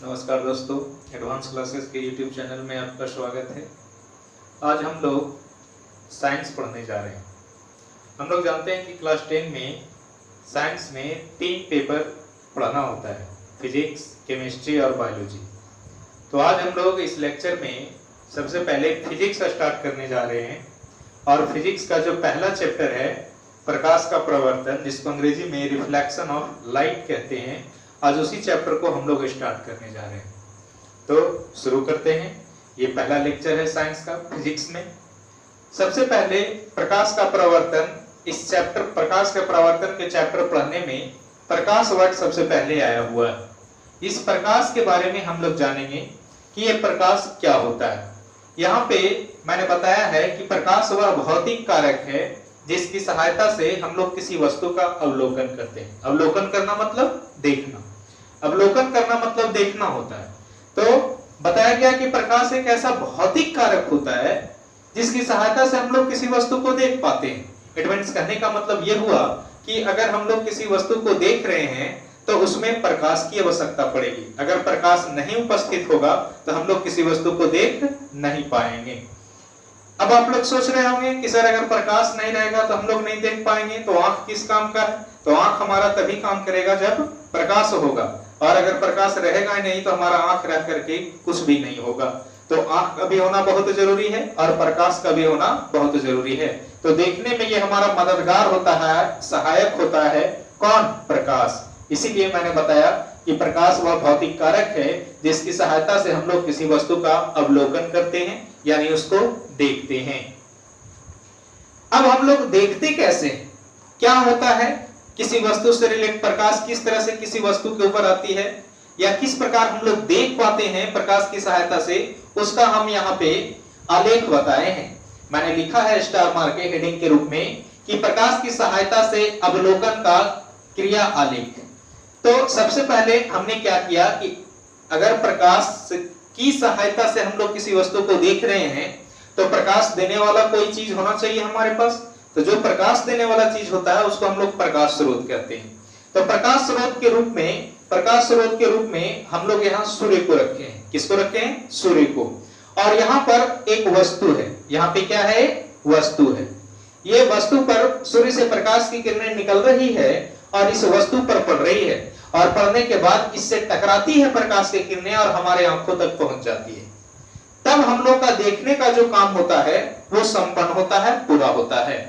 नमस्कार दोस्तों, advance classes के यूट्यूब चैनल में आपका स्वागत है। आज हम लोग साइंस पढ़ने जा रहे हैं। हम लोग जानते हैं कि क्लास 10 में साइंस में 3 पेपर पढ़ाना होता है, फिजिक्स, केमिस्ट्री और बायोलॉजी। तो आज हम लोग इस लेक्चर में सबसे पहले फिजिक्स का स्टार्ट करने जा रहे हैं और फिजिक्स का जो पहला चैप्टर है प्रकाश का प्रवर्तन, जिसको अंग्रेजी में रिफ्लेक्शन ऑफ लाइट कहते हैं, आज उसी चैप्टर को हम लोग स्टार्ट करने जा रहे हैं। तो शुरू करते हैं। ये पहला लेक्चर है साइंस का फिजिक्स में। सबसे पहले प्रकाश का प्रवर्तन, इस चैप्टर प्रकाश के प्रवर्तन के चैप्टर पढ़ने में प्रकाश वर्ड सबसे पहले आया हुआ है। इस प्रकाश के बारे में हम लोग जानेंगे कि ये प्रकाश क्या होता है। यहाँ पे मैंने बताया है कि प्रकाश वह भौतिक कारक है जिसकी सहायता से हम लोग किसी वस्तु का अवलोकन करते हैं। अवलोकन करना मतलब देखना, अवलोकन करना मतलब देखना होता है। तो बताया गया कि प्रकाश एक ऐसा भौतिक कारक होता है जिसकी सहायता से हम लोग किसी वस्तु को देख पाते हैं। इट मींस कहने का मतलब यह हुआ कि अगर हम लोग किसी वस्तु को देख रहे हैं तो उसमें प्रकाश की आवश्यकता पड़ेगी। अगर प्रकाश नहीं उपस्थित होगा तो हम लोग किसी वस्तु को देख नहीं पाएंगे। अब आप लोग सोच रहे होंगे कि सर अगर प्रकाश नहीं रहेगा तो हम लोग नहीं देख पाएंगे, तो आंख किस काम का है? तो आंख हमारा तभी काम करेगा जब प्रकाश होगा, और अगर प्रकाश रहेगा ही नहीं तो हमारा आंख रह करके कुछ भी नहीं होगा। तो आंख का भी होना बहुत जरूरी है और प्रकाश का भी होना बहुत जरूरी है। तो देखने में ये हमारा मददगार होता है, सहायक होता है। कौन? प्रकाश। इसीलिए मैंने बताया कि प्रकाश वह भौतिक कारक है जिसकी सहायता से हम लोग किसी वस्तु का अवलोकन करते हैं, यानी उसको देखते हैं। अब हम लोग देखते कैसे? क्या होता है किसी वस्तु से रिलेटेड प्रकाश किस तरह से किसी वस्तु के ऊपर आती है, या किस प्रकार हम लोग देख पाते हैं प्रकाश की सहायता से, उसका हम यहाँ पे आलेख बताए हैं। मैंने लिखा है स्टार मार्क के हेडिंग के रूप में कि प्रकाश की सहायता से अवलोकन का क्रिया आलेख। तो सबसे पहले हमने क्या किया कि अगर प्रकाश की सहायता से हम लोग किसी वस्तु को देख रहे हैं तो प्रकाश देने वाला कोई चीज होना चाहिए हमारे पास। तो जो प्रकाश देने वाला चीज होता है उसको हम लोग प्रकाश स्रोत कहते हैं। तो प्रकाश स्रोत के रूप में हम लोग यहाँ सूर्य को रखे हैं। किसको रखे हैं? सूर्य को। और यहाँ पर एक वस्तु है। यहाँ पे क्या है? वस्तु है। ये वस्तु पर सूर्य से प्रकाश की किरणें निकल रही है और इस वस्तु पर पड़ रही है, और पड़ने के बाद इससे टकराती है प्रकाश की किरणें और हमारे आंखों तक पहुंच जाती है। तब हम लोग का देखने का जो काम होता है वो संपन्न होता है, पूरा होता है।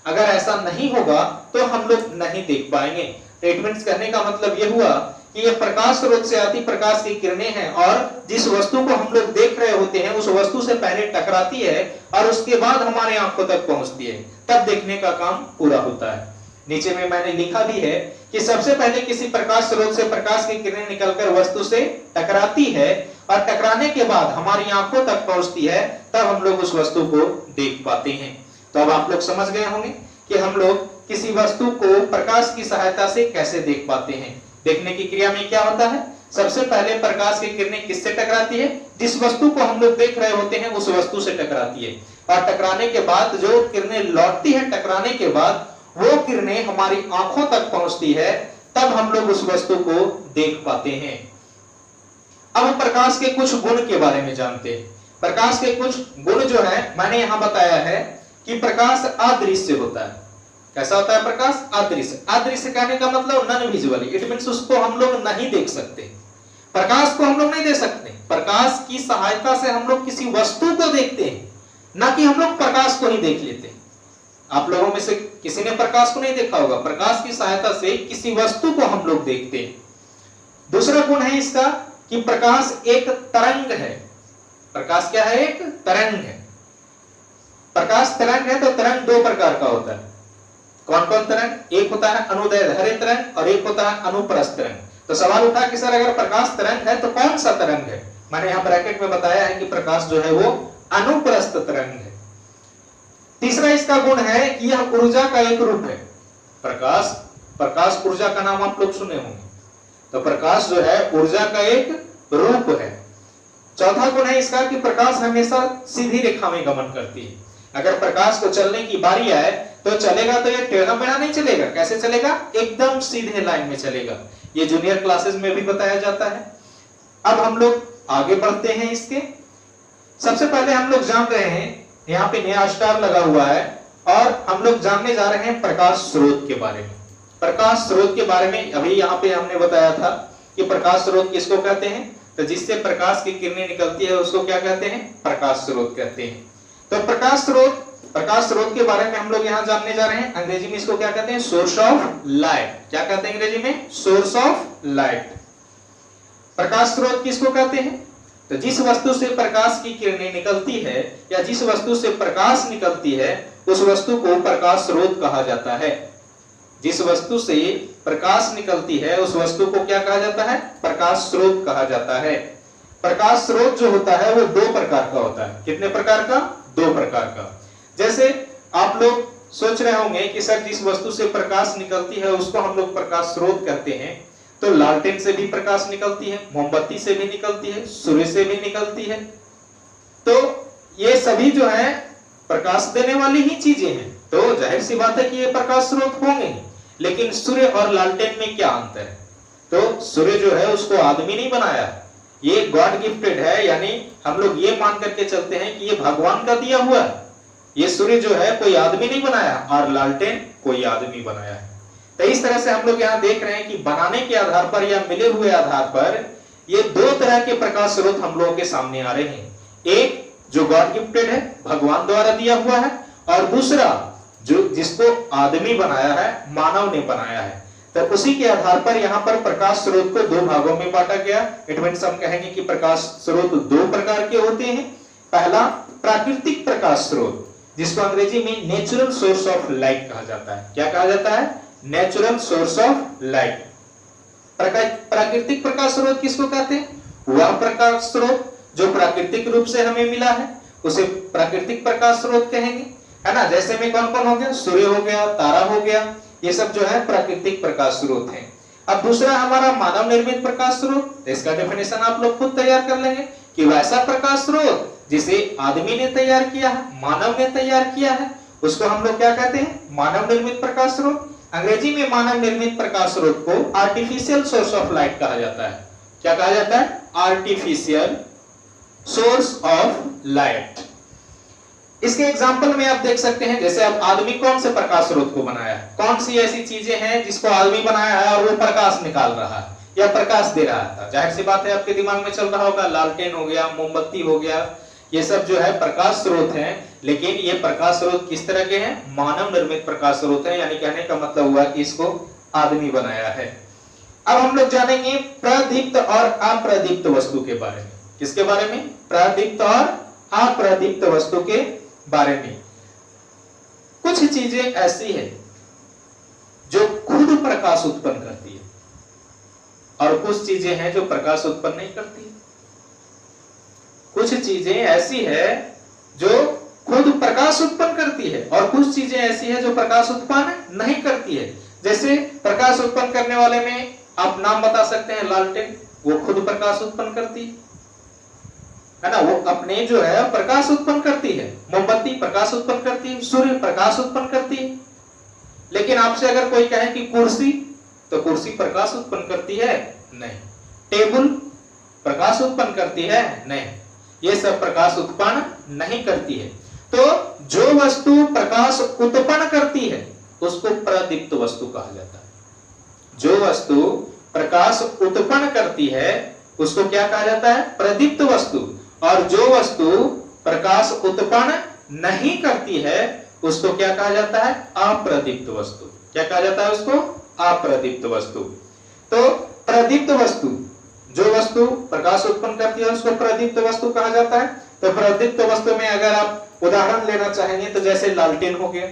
अगर ऐसा नहीं होगा तो हम लोग नहीं देख पाएंगे। ट्रीटमेंट्स करने का मतलब यह हुआ कि ये प्रकाश स्रोत से आती प्रकाश की किरणें हैं और जिस वस्तु को हम लोग देख रहे होते हैं उस वस्तु से पहले टकराती है और उसके बाद हमारे आंखों तक पहुंचती है, तब देखने का काम पूरा होता है। नीचे में मैंने लिखा भी है कि सबसे पहले किसी प्रकाश स्रोत से प्रकाश की किरणें निकलकर वस्तु से टकराती है और टकराने के बाद हमारी आंखों तक पहुंचती है, तब हम लोग उस वस्तु को देख पाते हैं। तो अब आप लोग समझ गए होंगे कि हम लोग किसी वस्तु को प्रकाश की सहायता से कैसे देख पाते हैं। देखने की क्रिया में क्या होता है? सबसे पहले प्रकाश की किरणें किससे टकराती है? जिस वस्तु को हम लोग देख रहे होते हैं उस वस्तु से टकराती है, और टकराने के बाद जो किरणें लौटती है, टकराने के बाद वो किरणें हमारी आंखों तक पहुंचती है, तब हम लोग उस वस्तु को देख पाते हैं। अब प्रकाश के कुछ गुण के बारे में जानते हैं। प्रकाश के कुछ गुण जो है मैंने यहां बताया है कि प्रकाश अदृश्य होता है। कैसा होता है प्रकाश? अदृश्य। अदृश्य कहने का मतलब नॉन विजुअल। इट मींस उसको हम लोग नहीं देख सकते, प्रकाश को हम लोग नहीं देख सकते। प्रकाश की सहायता से हम लोग किसी वस्तु को देखते हैं, ना कि हम लोग प्रकाश को ही देख लेते हैं। आप लोगों में से किसी ने प्रकाश को नहीं देखा होगा। प्रकाश की सहायता से किसी वस्तु को हम लोग देखते हैं। दूसरा गुण है इसका कि प्रकाश एक तरंग है। प्रकाश क्या है? एक तरंग है। प्रकाश तरंग है तो तरंग दो प्रकार का होता है। कौन कौन तरंग? एक होता है अनुदैर्ध्य तरंग और एक होता है अनुप्रस्थ तरंग। तो सवाल उठा कि सर अगर प्रकाश तरंग है तो कौन सा तरंग है? मैंने यहाँ ब्रैकेट में बताया है कि प्रकाश जो है वो अनुप्रस्थ तरंग है। तीसरा इसका गुण है कि यह ऊर्जा का एक रूप है। प्रकाश ऊर्जा का नाम आप लोग सुने होंगे। तो प्रकाश जो है ऊर्जा का एक रूप है। चौथा गुण है इसका कि प्रकाश हमेशा सीधी रेखा में गमन करती है। अगर प्रकाश को चलने की बारी आए तो चलेगा तो ये टेढ़ा मेढ़ा नहीं चलेगा। कैसे चलेगा? एकदम सीधे लाइन में चलेगा। ये जूनियर क्लासेस में भी बताया जाता है। अब हम लोग आगे बढ़ते हैं। इसके सबसे पहले हम लोग जान रहे हैं, यहाँ पे नया स्टार लगा हुआ है और हम लोग जानने जा रहे हैं प्रकाश स्रोत के बारे में। प्रकाश स्रोत के बारे में अभी यहाँ पे हमने बताया था कि प्रकाश स्रोत किसको कहते हैं, तो जिससे प्रकाश की किरणें निकलती है उसको क्या कहते हैं, प्रकाश स्रोत कहते हैं। तो प्रकाश स्रोत के बारे में हम लोग यहाँ जानने जा रहे हैं। अंग्रेजी में इसको क्या कहते हैं, सोर्स ऑफ लाइट। क्या कहते हैं अंग्रेजी में, सोर्स ऑफ लाइट। प्रकाश स्रोत किसको कहते हैं, तो जिस वस्तु से प्रकाश की किरणें निकलती है या जिस वस्तु से प्रकाश निकलती है उस वस्तु को प्रकाश स्रोत कहा जाता है। जिस वस्तु से प्रकाश निकलती है उस वस्तु को क्या कहा जाता है, प्रकाश स्रोत कहा जाता है। प्रकाश स्रोत जो होता है वो दो प्रकार का होता है। कितने प्रकार का, दो प्रकार का। जैसे आप लोग सोच रहे होंगे कि सर जिस वस्तु से प्रकाश निकलती है उसको हम लोग प्रकाश स्रोत कहते हैं, तो लालटेन से भी प्रकाश निकलती है, मोमबत्ती से भी निकलती है, सूर्य से भी निकलती है। तो ये सभी जो है प्रकाश देने वाली ही चीजें हैं, तो जाहिर सी बात है कि ये प्रकाश स्रोत होंगे ही। लेकिन सूर्य और लालटेन में क्या अंतर है, तो सूर्य जो है उसको आदमी नहीं बनाया, ये गॉड गिफ्टेड है, यानी हम लोग ये मान करके चलते हैं कि ये भगवान का दिया हुआ है। ये सूर्य जो है कोई आदमी नहीं बनाया और लालटेन कोई आदमी बनाया है। तो इस तरह से हम लोग यहाँ देख रहे हैं कि बनाने के आधार पर या मिले हुए आधार पर ये दो तरह के प्रकाश स्रोत हम लोगों के सामने आ रहे हैं। एक जो गॉड गिफ्टेड है, भगवान द्वारा दिया हुआ है, और दूसरा जो जिसको आदमी बनाया है, मानव ने बनाया है। तो उसी के आधार पर यहाँ पर प्रकाश स्रोत को दो भागों में बांटा गया। इट मींस हम कहेंगे कि प्रकाश स्रोत दो प्रकार के होते हैं। पहला प्राकृतिक प्रकाश स्रोत, जिसको अंग्रेजी में नेचुरल सोर्स ऑफ लाइट कहा जाता है। क्या कहा जाता है, नेचुरल सोर्स ऑफ लाइट। प्राकृतिक प्रकाश स्रोत किसको कहते हैं, वह प्रकाश स्रोत जो प्राकृतिक रूप से हमें मिला है उसे प्राकृतिक प्रकाश स्रोत कहेंगे, है ना। जैसे में कौन कौन हो गया, सूर्य हो गया, तारा हो गया, ये सब जो है प्राकृतिक प्रकाश स्रोत हैं। अब दूसरा हमारा मानव निर्मित प्रकाश स्रोत, इसका डेफिनेशन आप लोग खुद तैयार कर लेंगे कि वैसा प्रकाश स्रोत जिसे आदमी ने तैयार किया है, मानव ने तैयार किया है, उसको हम लोग क्या कहते हैं, मानव निर्मित प्रकाश स्रोत। अंग्रेजी में मानव निर्मित प्रकाश स्रोत को आर्टिफिशियल सोर्स ऑफ लाइट कहा जाता है। क्या कहा जाता है, आर्टिफिशियल सोर्स ऑफ लाइट। इसके एग्जाम्पल में आप देख सकते हैं, जैसे अब आदमी कौन से प्रकाश स्रोत को बनाया है, कौन सी ऐसी चीजें हैं जिसको आदमी बनाया है और वो प्रकाश निकाल रहा है या प्रकाश दे रहा था। जाहिर सी बात है आपके दिमाग में चल रहा होगा, लालटेन हो गया, मोमबत्ती हो गया, ये सब जो है प्रकाश स्रोत हैं। लेकिन ये प्रकाश स्रोत किस तरह के हैं, मानव निर्मित प्रकाश स्रोत हैं, यानी कहने का मतलब हुआ कि इसको आदमी बनाया है। अब हम लोग जानेंगे प्रदीप्त और अप्रदीप्त वस्तु के बारे में। किसके बारे में, प्रदीप्त और अप्रदीप्त वस्तु के बारे में। कुछ चीजें ऐसी है जो खुद प्रकाश उत्पन्न करती है और कुछ चीजें हैं जो प्रकाश उत्पन्न नहीं करती। कुछ चीजें ऐसी है जो खुद प्रकाश उत्पन्न करती है और कुछ चीजें ऐसी है जो प्रकाश उत्पन्न नहीं करती है। जैसे प्रकाश उत्पन्न करने वाले में आप नाम बता सकते हैं, लालटेन, वो खुद प्रकाश उत्पन्न करती है ना, वो अपने जो है प्रकाश उत्पन्न करती है। मोमबत्ती प्रकाश उत्पन्न करती है, सूर्य प्रकाश उत्पन्न करती है। लेकिन आपसे अगर कोई कहे कि कुर्सी, तो कुर्सी प्रकाश उत्पन्न करती है, नहीं। टेबल प्रकाश उत्पन्न करती है, नहीं। ये सब प्रकाश उत्पन्न नहीं करती है। तो जो वस्तु प्रकाश उत्पन्न करती है उसको प्रदीप्त वस्तु कहा जाता है। जो वस्तु प्रकाश उत्पन्न करती है उसको क्या कहा जाता है, प्रदीप्त वस्तु। और जो वस्तु प्रकाश उत्पन्न नहीं करती है उसको क्या कहा जाता है, अप्रदीप्त वस्तु। क्या कहा जाता है उसको, अप्रदीप्त वस्तु। तो प्रदीप्त वस्तु, जो वस्तु प्रकाश उत्पन्न करती है उसको प्रदीप्त वस्तु कहा जाता है। तो प्रदीप्त वस्तु में अगर आप उदाहरण लेना चाहेंगे तो जैसे लालटेन हो गया,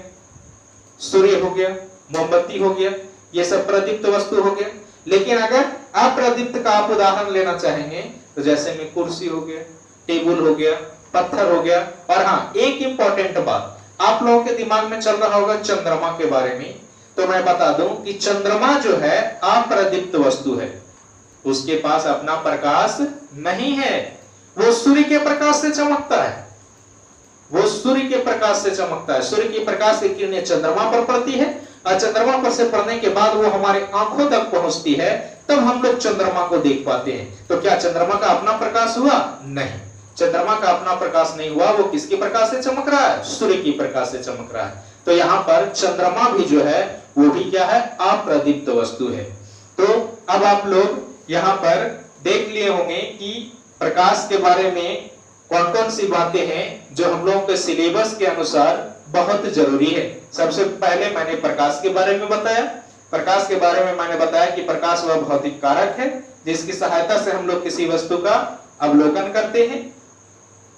सूर्य हो गया, मोमबत्ती हो गया, ये सब प्रदीप्त वस्तु हो गया। लेकिन अगर अप्रदीप्त का आप उदाहरण लेना चाहेंगे तो जैसे में कुर्सी हो गया, टेबल हो गया, पत्थर हो गया। और हाँ, एक इंपॉर्टेंट बात आप लोगों के दिमाग में चल रहा होगा चंद्रमा के बारे में, तो मैं बता दूं कि चंद्रमा जो है अप्रदीप्त वस्तु है, उसके पास अपना प्रकाश नहीं है, वो सूर्य के प्रकाश से चमकता है। वो सूर्य के प्रकाश से चमकता है। सूर्य के प्रकाश की किरणें चंद्रमा पर पड़ती है और चंद्रमा पर से पड़ने के बाद वो हमारे आंखों तक पहुंचती है, तब हम लोग चंद्रमा को देख पाते हैं। तो क्या चंद्रमा का अपना प्रकाश हुआ? नहीं, चंद्रमा का अपना प्रकाश नहीं हुआ, वो किसके प्रकाश से चमक रहा है? सूर्य की प्रकाश से चमक रहा है। तो यहाँ पर चंद्रमा भी जो है वो भी क्या है? अप्रदीप्त वस्तु है। तो अब आप लोग यहाँ पर देख लिए होंगे कि प्रकाश के बारे में कौन कौन सी बातें हैं जो हम लोगों के सिलेबस के अनुसार बहुत जरूरी है। सबसे पहले मैंने प्रकाश के बारे में बताया। प्रकाश के बारे में मैंने बताया कि प्रकाश वह भौतिक कारक है जिसकी सहायता से हम लोग किसी वस्तु का अवलोकन करते हैं।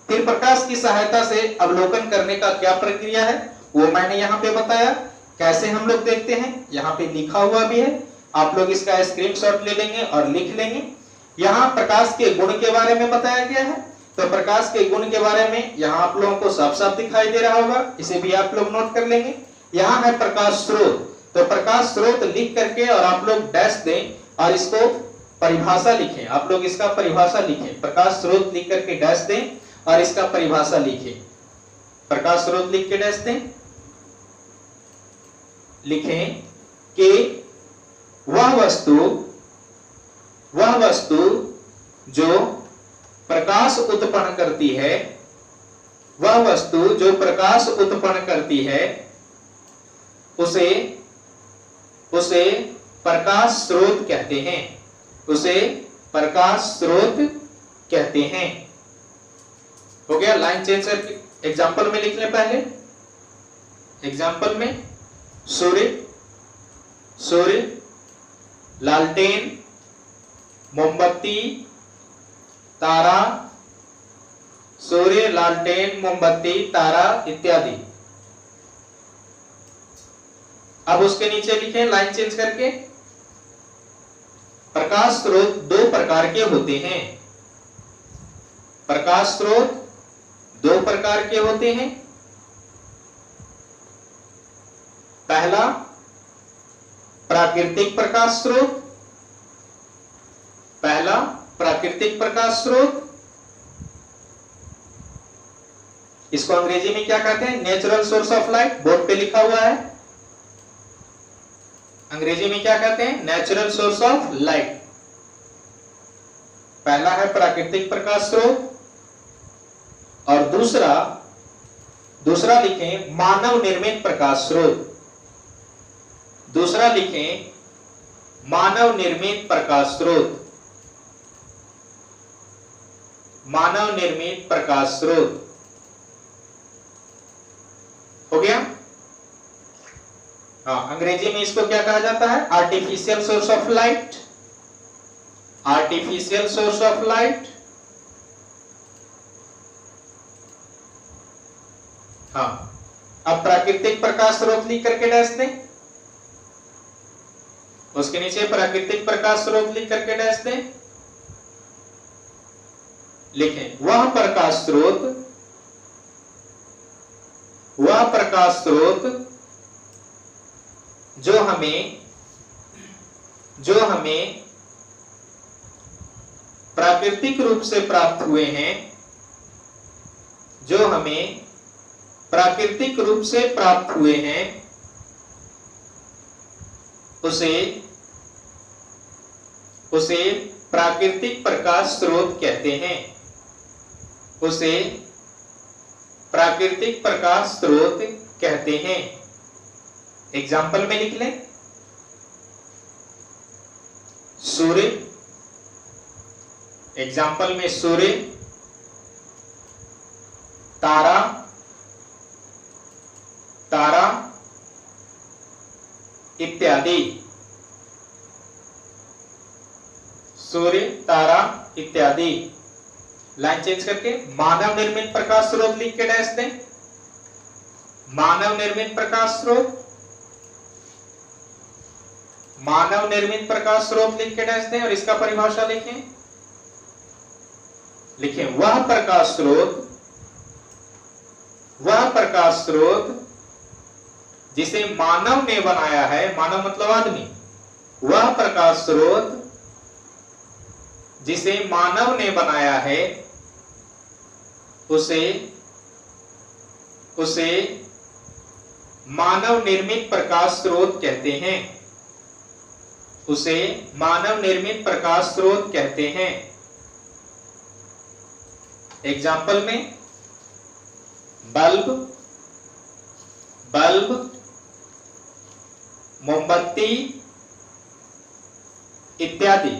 फिर प्रकाश की सहायता से अवलोकन करने का क्या प्रक्रिया है वो मैंने यहाँ पे बताया। कैसे हम लोग देखते हैं यहाँ पे लिखा हुआ भी है, आप लोग इसका स्क्रीनशॉट ले लेंगे और लिख लेंगे। यहाँ प्रकाश के गुण के बारे में बताया गया है। तो प्रकाश के गुण के बारे में यहाँ आप लोगों को साफ साफ दिखाई दे रहा होगा, इसे भी आप लोग नोट कर लेंगे। यहाँ है प्रकाश स्रोत, तो प्रकाश स्रोत लिख करके और आप लोग डैश दें और इसको परिभाषा लिखें। आप लोग इसका परिभाषा लिखें, प्रकाश स्रोत लिख करके डैश दें और इसका परिभाषा लिखें। प्रकाश स्रोत लिख के डैश दें, लिखें कि वह वस्तु जो प्रकाश उत्पन्न करती है, वह वस्तु जो प्रकाश उत्पन्न करती है उसे प्रकाश स्रोत कहते हैं। उसे प्रकाश स्रोत कहते हैं। हो गया? लाइन चेंज करके एग्जाम्पल में लिख लें। पहले एग्जाम्पल में सूर्य, लालटेन, मोमबत्ती, तारा, सूर्य, लालटेन, मोमबत्ती, तारा इत्यादि। अब उसके नीचे लिखें लाइन चेंज करके, प्रकाश स्रोत दो प्रकार के होते हैं। प्रकाश स्रोत दो प्रकार के होते हैं। पहला प्राकृतिक प्रकाश स्रोत, पहला प्राकृतिक प्रकाश स्रोत, इसको अंग्रेजी में क्या कहते हैं? Natural source of light. Board पे लिखा हुआ है, अंग्रेजी में क्या कहते हैं? Natural source of light. पहला है प्राकृतिक प्रकाश स्रोत और दूसरा लिखें मानव निर्मित प्रकाश स्रोत। दूसरा लिखें मानव निर्मित प्रकाश स्रोत। मानव निर्मित प्रकाश स्रोत। हो गया? हाँ, अंग्रेजी में इसको क्या कहा जाता है? Artificial source of light. Artificial source of light. हाँ, अब प्राकृतिक प्रकाश स्रोत लिख करके डैश दें, उसके नीचे प्राकृतिक प्रकाश स्रोत लिख करके डैश दें। लिखें वह प्रकाश स्रोत जो हमें प्राकृतिक रूप से प्राप्त हुए हैं, जो हमें प्राकृतिक रूप से प्राप्त हुए हैं, उसे प्राकृतिक प्रकाश स्रोत कहते हैं। उसे प्राकृतिक प्रकाश स्रोत कहते हैं। एग्जाम्पल में लिख लें, सूर्य, एग्जाम्पल में सूर्य, तारा इत्यादि। सूर्य, तारा इत्यादि। लाइन चेंज करके मानव निर्मित प्रकाश स्रोत लिख के डैश दें। मानव निर्मित प्रकाश स्रोत, मानव निर्मित प्रकाश स्रोत लिख के डैश दें और इसका परिभाषा लिखें। लिखें वह प्रकाश स्रोत जिसे मानव ने बनाया है, मानव मतलब आदमी, वह प्रकाश स्रोत जिसे मानव ने बनाया है उसे मानव निर्मित प्रकाश स्रोत कहते हैं। उसे मानव निर्मित प्रकाश स्रोत कहते हैं। एग्जाम्पल में बल्ब, मोमबत्ती इत्यादि।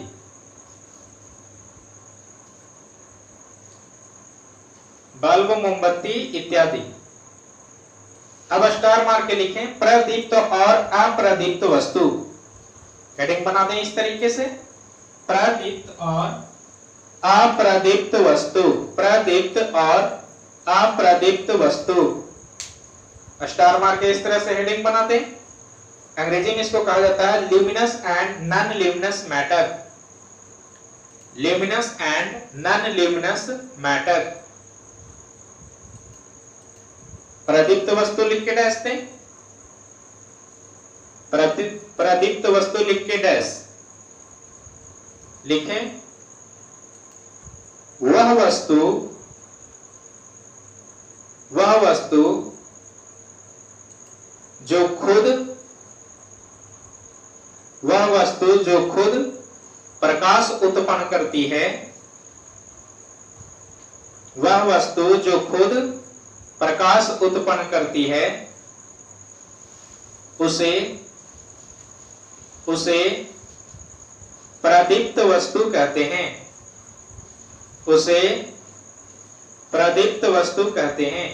बल्ब, मोमबत्ती इत्यादि। अब स्टार मार के लिखें प्रदीप्त और अप्रदीप्त वस्तु। हेडिंग बना दें इस तरीके से, प्रदीप्त और अप्रदीप्त वस्तु, प्रदीप्त और अप्रदीप्त वस्तु। स्टार मार के इस तरह से हेडिंग बना दें। अंग्रेजी में इसको कहा जाता है luminous and non luminous matter. Luminous and non luminous matter. प्रदीप्त वस्तु लिख के डैश दें। प्रदीप्त वस्तु लिख के डैश लिखें वह वस्तु जो खुद प्रकाश उत्पन्न करती है, वह वस्तु जो खुद प्रकाश उत्पन्न करती है, उसे प्रदीप्त वस्तु कहते हैं। उसे प्रदीप्त वस्तु कहते हैं।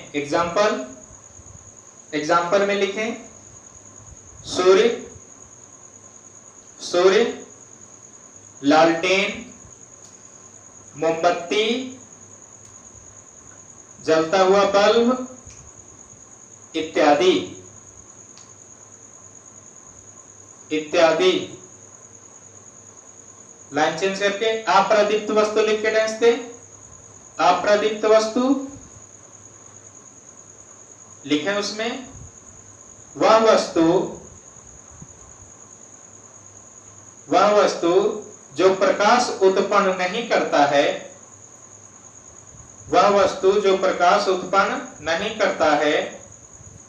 एग्जाम्पल में लिखें सूर्य, लालटेन, मोमबत्ती, जलता हुआ बल्ब इत्यादि। लाइन चेंज करके अप्रदीप्त वस्तु लिख के डाल दें। अप्रदीप्त वस्तु लिखें उसमें वह वस्तु जो प्रकाश उत्पन्न नहीं करता है, वह वस्तु जो प्रकाश उत्पन्न नहीं करता है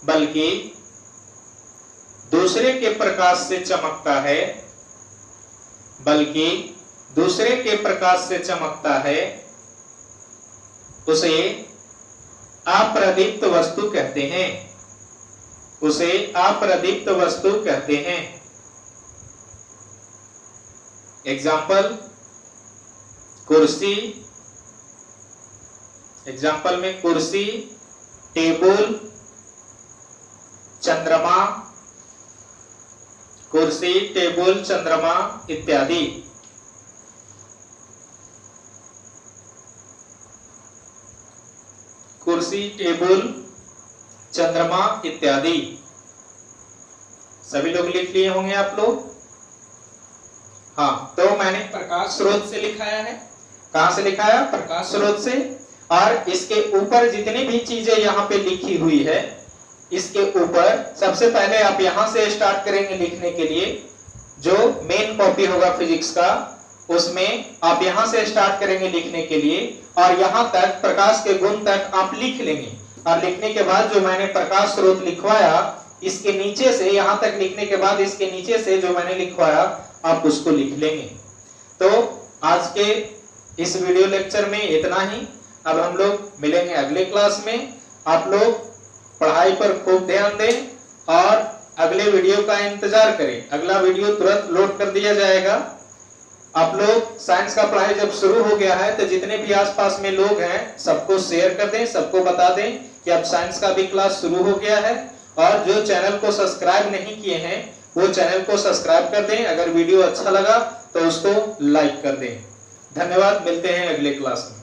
बल्कि दूसरे के प्रकाश से चमकता है, उसे अप्रदीप्त वस्तु कहते हैं। उसे अप्रदीप्त वस्तु कहते हैं। एग्जाम्पल कुर्सी। एग्जाम्पल में कुर्सी, टेबल, चंद्रमा, कुर्सी, टेबल, चंद्रमा इत्यादि। कुर्सी, टेबल, चंद्रमा इत्यादि। सभी लोग लिख लिए होंगे आप लोग। हाँ, तो मैंने प्रकाश स्रोत से लिखाया है। कहां से लिखाया? प्रकाश स्रोत से। और इसके ऊपर जितनी भी चीजें यहाँ पे लिखी हुई है, इसके ऊपर सबसे पहले आप यहां से स्टार्ट करेंगे लिखने के लिए। जो मेन कॉपी होगा फिजिक्स का, उसमें आप यहां से स्टार्ट करेंगे लिखने के लिए और यहां तक प्रकाश के गुण तक आप लिख लेंगे। और लिखने के बाद जो मैंने प्रकाश स्रोत लिखवाया, इसके नीचे से यहां तक लिखने के बाद इसके नीचे से जो मैंने लिखवाया आप उसको लिख लेंगे। तो आज के इस वीडियो लेक्चर में इतना ही। अब हम लोग मिलेंगे अगले क्लास में। आप लोग पढ़ाई पर खूब ध्यान दें और अगले वीडियो का इंतजार करें। अगला वीडियो तुरंत लोड कर दिया जाएगा। आप लोग साइंस का पढ़ाई जब शुरू हो गया है तो जितने भी आसपास में लोग हैं सबको शेयर कर दें, सबको बता दें कि अब साइंस का भी क्लास शुरू हो गया है। और जो चैनल को सब्सक्राइब नहीं किए हैं वो चैनल को सब्सक्राइब कर दें। अगर वीडियो अच्छा लगा तो उसको लाइक कर दें। धन्यवाद, मिलते हैं अगले क्लास में।